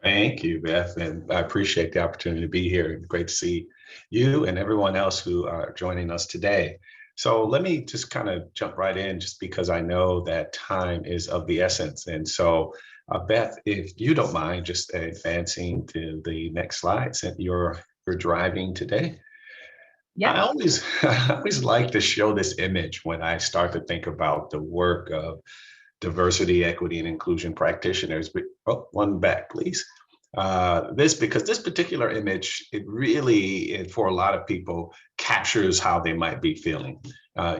Thank you, Beth, and I appreciate the opportunity to be here. Great to see you and everyone else who are joining us today. So let me just kind of jump right in, just because I know that time is of the essence. And so, Beth, if you don't mind, just advancing to the next slide, since you're driving today. I Yep. always I always like to show this image when I start to think about the work of diversity, equity, and inclusion practitioners. Oh, one back, please. Because this particular image, it really, for a lot of people, captures how they might be feeling.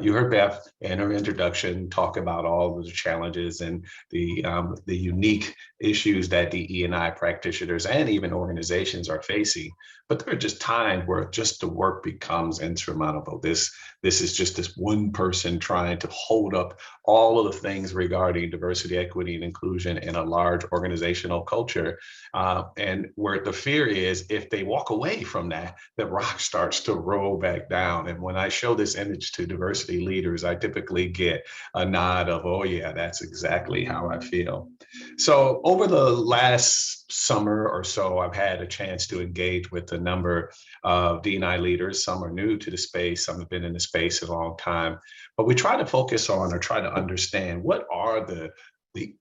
You heard Beth in her introduction talk about all of the challenges and the unique issues that the E&I practitioners and even organizations are facing. But there are just times where just the work becomes insurmountable. This is just this one person trying to hold up all of the things regarding diversity, equity, and inclusion in a large organizational culture. And where the fear is, if they walk away from that, the rock starts to roll back down. And when I show this image to diversity leaders, I typically get a nod of, oh yeah, that's exactly how I feel. So over the last summer or so, I've had a chance to engage with a number of D&I leaders. Some are new to the space, some have been in the space a long time. But we try to focus on or try to understand what are the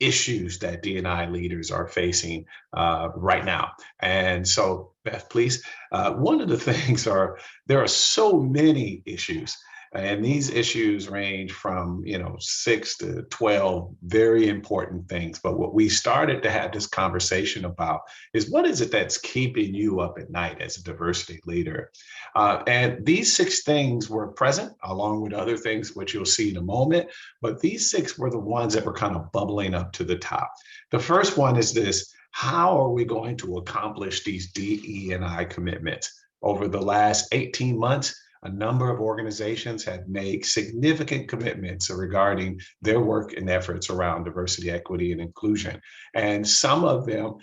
issues that D&I leaders are facing right now. And so, Beth, please, one of the things are there are so many issues. And these issues range from, 6 to 12 very important things. But what we started to have this conversation about is what is it that's keeping you up at night as a diversity leader? And these six things were present along with other things, which you'll see in a moment. But these six were the ones that were kind of bubbling up to the top. The first one is this: how are we going to accomplish these DE&I commitments? Over the last 18 months, a number of organizations have made significant commitments regarding their work and efforts around diversity, equity, and inclusion. And some of them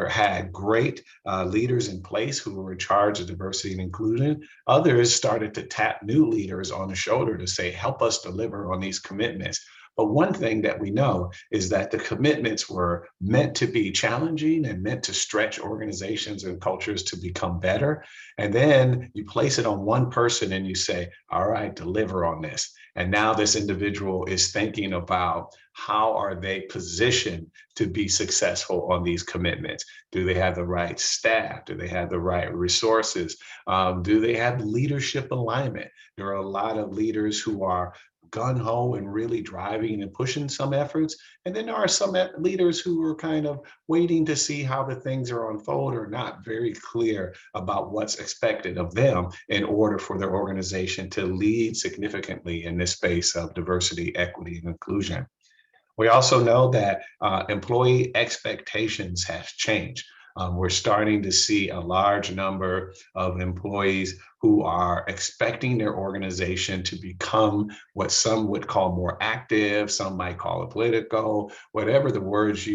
had great leaders in place who were in charge of diversity and inclusion. Others started to tap new leaders on the shoulder to say, help us deliver on these commitments. But one thing that we know is that the commitments were meant to be challenging and meant to stretch organizations and cultures to become better. And then you place it on one person and you say, all right, deliver on this. And now this individual is thinking about how are they positioned to be successful on these commitments? Do they have the right staff? Do they have the right resources? Do they have leadership alignment? There are a lot of leaders who are gung-ho and really driving and pushing some efforts. And then there are some leaders who are kind of waiting to see how the things are unfold, or not very clear about what's expected of them in order for their organization to lead significantly in this space of diversity, equity, and inclusion. We also know that employee expectations have changed. We're starting to see a large number of employees who are expecting their organization to become what some would call more active, some might call it political, whatever the words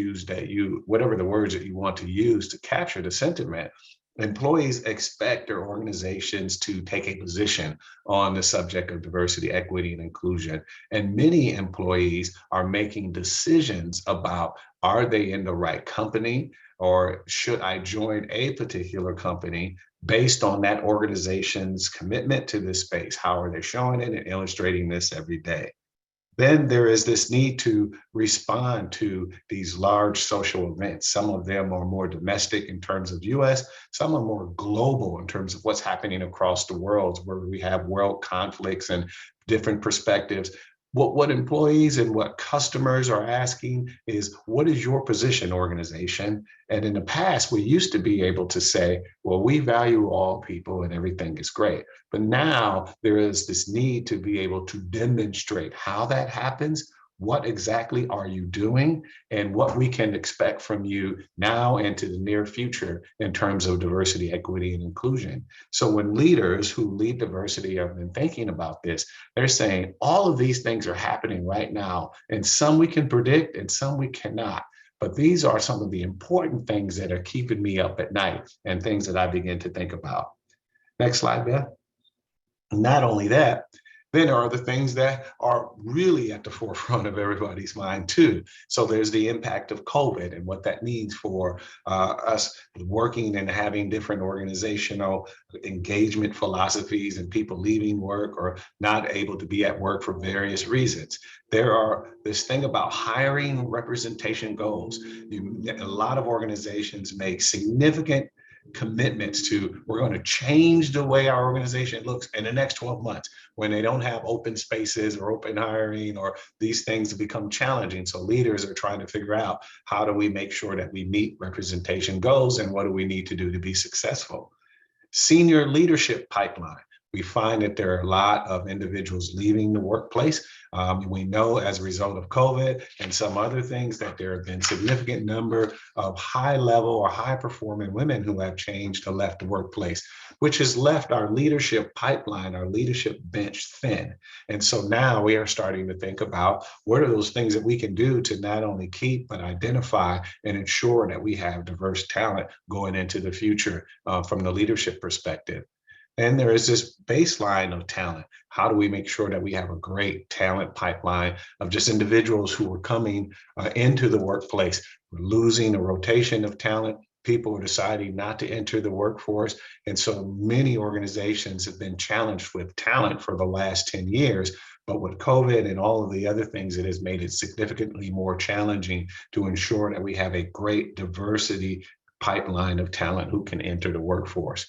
whatever the words that you want to use to capture the sentiment. Employees expect their organizations to take a position on the subject of diversity, equity, and inclusion. And many employees are making decisions about, are they in the right company, or should I join a particular company based on that organization's commitment to this space? How are they showing it and illustrating this every day? Then there is this need to respond to these large social events. Some of them are more domestic in terms of US, some are more global in terms of what's happening across the world, where we have world conflicts and different perspectives. What employees and what customers are asking is, what is your position, organization? And in the past, we used to be able to say, well, we value all people and everything is great. But now there is this need to be able to demonstrate how that happens, what exactly are you doing, and what we can expect from you now and to the near future in terms of diversity, equity, and inclusion. So when leaders who lead diversity have been thinking about this, they're saying all of these things are happening right now, and some we can predict and some we cannot. But these are some of the important things that are keeping me up at night and things that I begin to think about. Next slide, Beth. Not only that, Then there are the things that are really at the forefront of everybody's mind too. So there's the impact of COVID and what that means for us working and having different organizational engagement philosophies and people leaving work or not able to be at work for various reasons. There are this thing about hiring representation goals. A lot of organizations make significant commitments to, we're going to change the way our organization looks in the next 12 months, when they don't have open spaces or open hiring, or these things become challenging. So leaders are trying to figure out, how do we make sure that we meet representation goals, and what do we need to do to be successful? Senior leadership pipeline. We find that there are a lot of individuals leaving the workplace. We know as a result of COVID and some other things that there have been significant number of high level or high performing women who have changed or left the workplace, which has left our leadership pipeline, our leadership bench thin. And so now we are starting to think about, what are those things that we can do to not only keep, but identify and ensure that we have diverse talent going into the future from the leadership perspective. And there is this baseline of talent. How do we make sure that we have a great talent pipeline of just individuals who are coming into the workplace? We're losing a rotation of talent. People are deciding not to enter the workforce. And so many organizations have been challenged with talent for the last 10 years. But with COVID and all of the other things, it has made it significantly more challenging to ensure that we have a great diversity pipeline of talent who can enter the workforce.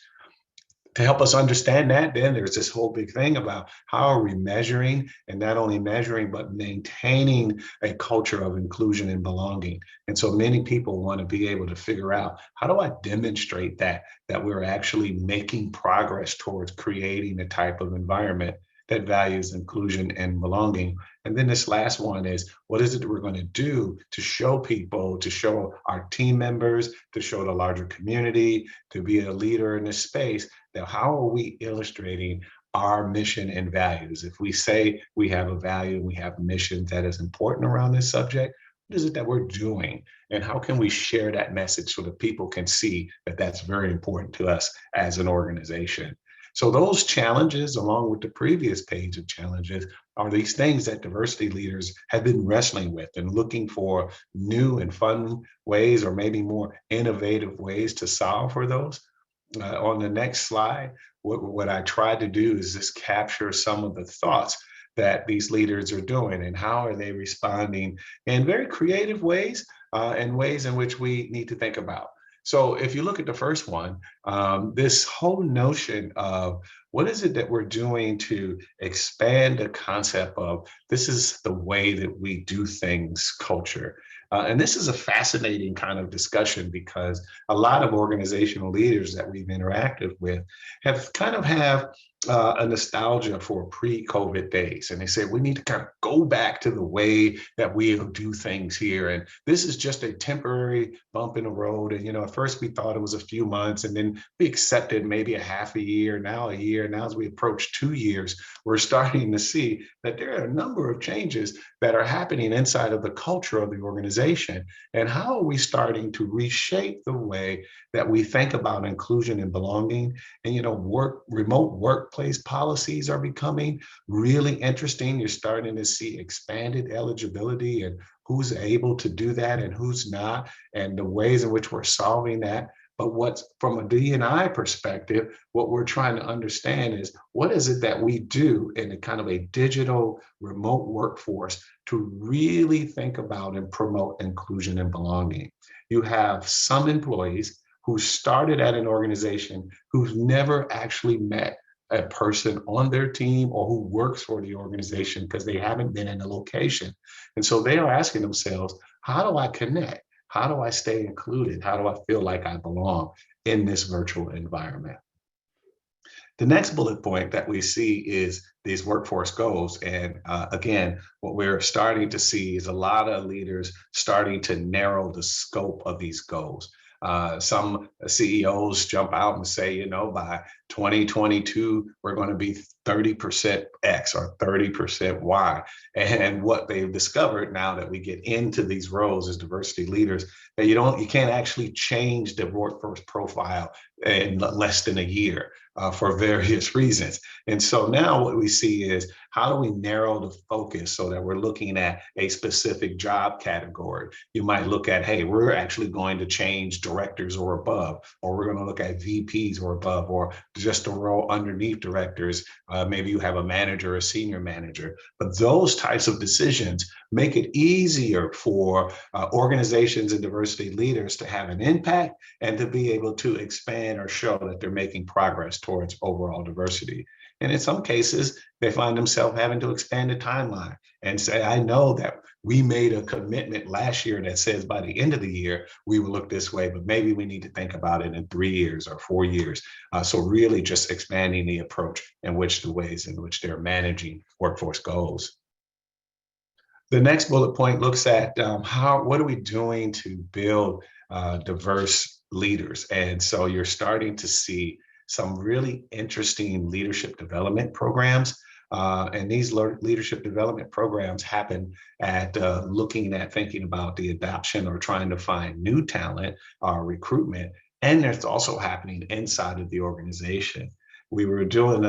To help us understand that, then there's this whole big thing about, how are we measuring, and not only measuring, but maintaining a culture of inclusion and belonging. And so many people want to be able to figure out, how do I demonstrate that we're actually making progress towards creating a type of environment that values inclusion and belonging. And then this last one is, what is it that we're going to do to show people, to show our team members, to show the larger community, to be a leader in this space? Now, how are we illustrating our mission and values? If we say we have a value, we have a mission that is important around this subject, what is it that we're doing? And how can we share that message so that people can see that that's very important to us as an organization? So those challenges, along with the previous page of challenges, are these things that diversity leaders have been wrestling with and looking for new and fun ways, or maybe more innovative ways to solve for those. On the next slide, what I tried to do is just capture some of the thoughts that these leaders are doing, and how are they responding in very creative ways, and ways in which we need to think about. So if you look at the first one, this whole notion of, what is it that we're doing to expand the concept of, this is the way that we do things culture. And this is a fascinating kind of discussion, because a lot of organizational leaders that we've interacted with have a nostalgia for pre-COVID days. And they say, we need to kind of go back to the way that we do things here. And this is just a temporary bump in the road. And, at first we thought it was a few months, and then we accepted maybe a half a year, now a year. Now, as we approach 2 years, we're starting to see that there are a number of changes that are happening inside of the culture of the organization. And how are we starting to reshape the way that we think about inclusion and belonging? And, remote workplace policies are becoming really interesting. You're starting to see expanded eligibility, and who's able to do that and who's not, and the ways in which we're solving that. But what's, from a D&I perspective, what we're trying to understand is, what is it that we do in a kind of a digital remote workforce to really think about and promote inclusion and belonging? You have some employees who started at an organization who's never actually met a person on their team or who works for the organization, because they haven't been in the location. And so they are asking themselves, how do I connect? How do I stay included? How do I feel like I belong in this virtual environment? The next bullet point that we see is these workforce goals. And again, what we're starting to see is a lot of leaders starting to narrow the scope of these goals. Some CEOs jump out and say, by 2022, we're going to be 30% X or 30% Y. And what they've discovered now that we get into these roles as diversity leaders, that you can't actually change the workforce profile in less than a year for various reasons. And so now what we see is, how do we narrow the focus so that we're looking at a specific job category? You might look at, hey, we're actually going to change directors or above, or we're going to look at VPs or above, or just a role underneath directors. Maybe you have a manager or senior manager. But those types of decisions make it easier for organizations and diversity leaders to have an impact and to be able to expand or show that they're making progress towards overall diversity. And in some cases, they find themselves having to expand the timeline and say, I know that we made a commitment last year that says by the end of the year, we will look this way, but maybe we need to think about it in 3 years or 4 years. So really just expanding the approach in which the ways in which they're managing workforce goals. The next bullet point looks at what are we doing to build diverse leaders? And so you're starting to see some really interesting leadership development programs. And these leadership development programs happen at looking at thinking about the adoption or trying to find new talent or recruitment. And it's also happening inside of the organization. We were doing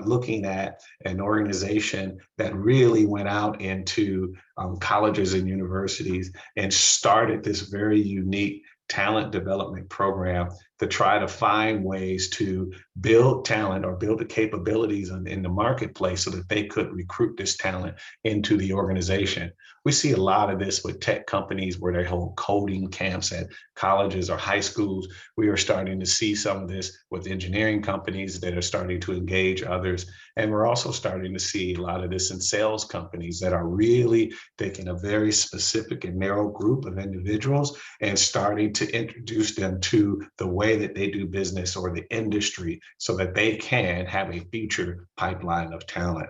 looking at an organization that really went out into colleges and universities and started this very unique talent development program to try to find ways to build talent or build the capabilities in the marketplace so that they could recruit this talent into the organization. We see a lot of this with tech companies where they hold coding camps at colleges or high schools. We are starting to see some of this with engineering companies that are starting to engage others. And we're also starting to see a lot of this in sales companies that are really taking a very specific and narrow group of individuals and starting to introduce them to the way that they do business or the industry so that they can have a future pipeline of talent.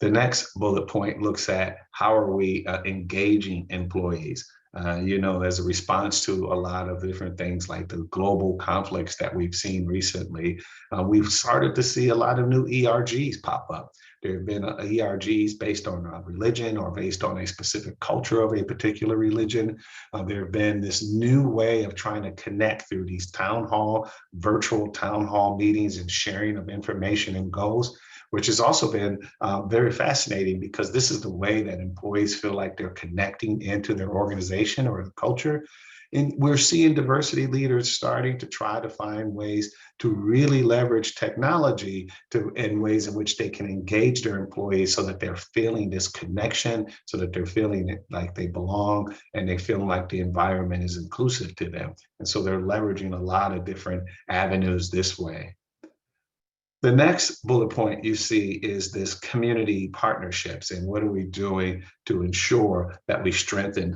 The next bullet point looks at how are we engaging employees? As a response to a lot of different things like the global conflicts that we've seen recently, we've started to see a lot of new ERGs pop up. There have been ERGs based on religion or based on a specific culture of a particular religion. There have been this new way of trying to connect through these virtual town hall meetings and sharing of information and goals, which has also been very fascinating because this is the way that employees feel like they're connecting into their organization or the culture. And we're seeing diversity leaders starting to try to find ways to really leverage technology in ways in which they can engage their employees so that they're feeling this connection, so that they're feeling like they belong and they feel like the environment is inclusive to them. And so they're leveraging a lot of different avenues this way. The next bullet point you see is this community partnerships and what are we doing to ensure that we strengthen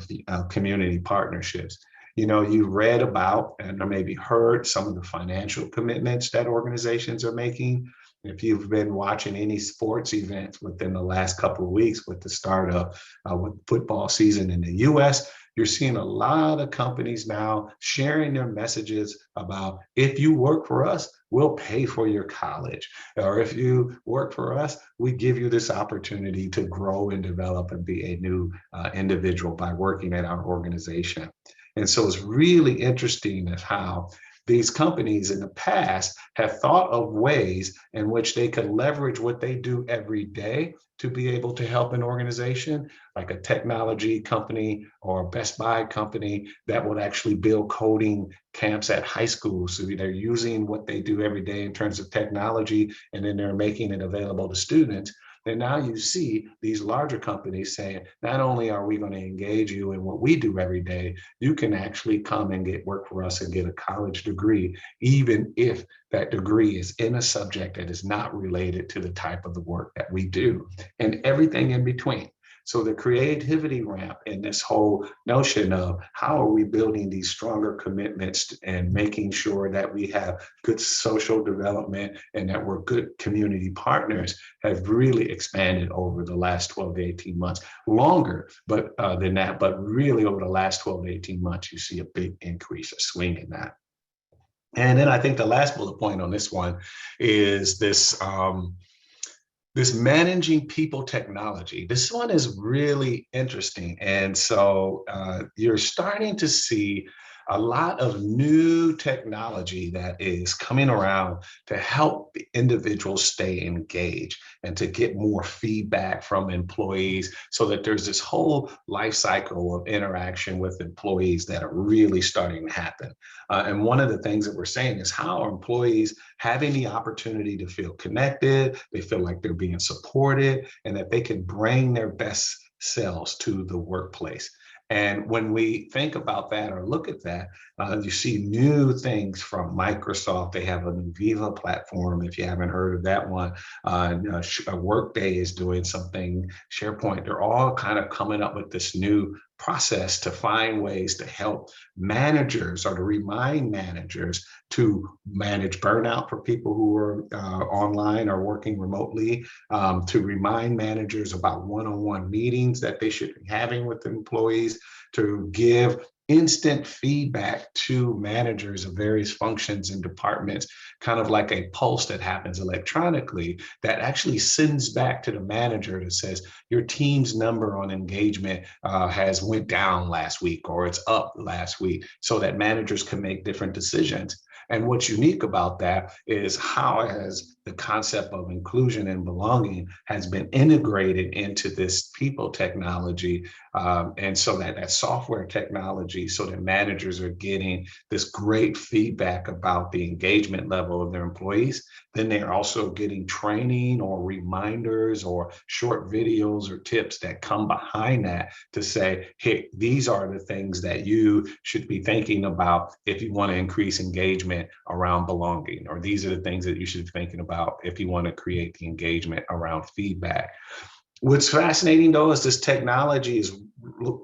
community partnerships. You've read about and or maybe heard some of the financial commitments that organizations are making. If you've been watching any sports events within the last couple of weeks with the start of with football season in the US, you're seeing a lot of companies now sharing their messages about, if you work for us, we'll pay for your college. Or if you work for us, we give you this opportunity to grow and develop and be a new individual by working at our organization. And so it's really interesting as how these companies in the past have thought of ways in which they could leverage what they do every day to be able to help an organization, like a technology company or a Best Buy company that would actually build coding camps at high schools. So they're using what they do every day in terms of technology, and then they're making it available to students. And now you see these larger companies saying, not only are we going to engage you in what we do every day, you can actually come and work for us and get a college degree, even if that degree is in a subject that is not related to the type of the work that we do, and everything in between. So the creativity ramp in this whole notion of how are we building these stronger commitments and making sure that we have good social development and that we're good community partners have really expanded over the last 12 to 18 months. Longer than that, but really over the last 12 to 18 months, you see a big increase, a swing in that. And then I think the last bullet point on this one is this managing people technology. This one is really interesting. And so you're starting to see a lot of new technology that is coming around to help the individuals stay engaged and to get more feedback from employees so that there's this whole life cycle of interaction with employees that are really starting to happen. And one of the things that we're saying is how are employees having the opportunity to feel connected, they feel like they're being supported, and that they can bring their best selves to the workplace. And when we think about that or look at that, you see new things from Microsoft. They have a new Viva platform, if you haven't heard of that one. Workday is doing something, SharePoint. They're all kind of coming up with this new process to find ways to help managers or to remind managers to manage burnout for people who are online or working remotely, to remind managers about one-on-one meetings that they should be having with employees, to give instant feedback to managers of various functions and departments, kind of like a pulse that happens electronically that actually sends back to the manager that says your team's number on engagement has went down last week or it's up last week, so that managers can make different decisions. And what's unique about that is how has the concept of inclusion and belonging has been integrated into this people technology, and so that software technology, so that managers are getting this great feedback about the engagement level of their employees. Then they're also getting training or reminders or short videos or tips that come behind that to say, hey, these are the things that you should be thinking about if you want to increase engagement around belonging, or these are the things that you should be thinking about if you want to create the engagement around feedback. What's fascinating though is this technology is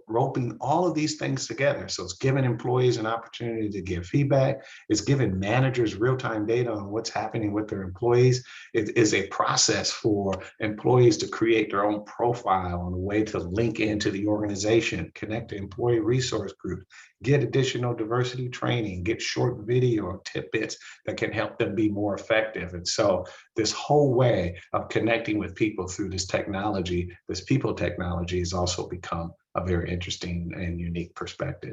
roping all of these things together. So it's giving employees an opportunity to give feedback. It's giving managers real-time data on what's happening with their employees. It is a process for employees to create their own profile on a way to link into the organization, connect to employee resource groups, get additional diversity training, get short video or tidbits that can help them be more effective. And so this whole way of connecting with people through this technology, this people technology, has also become a very interesting and unique perspective.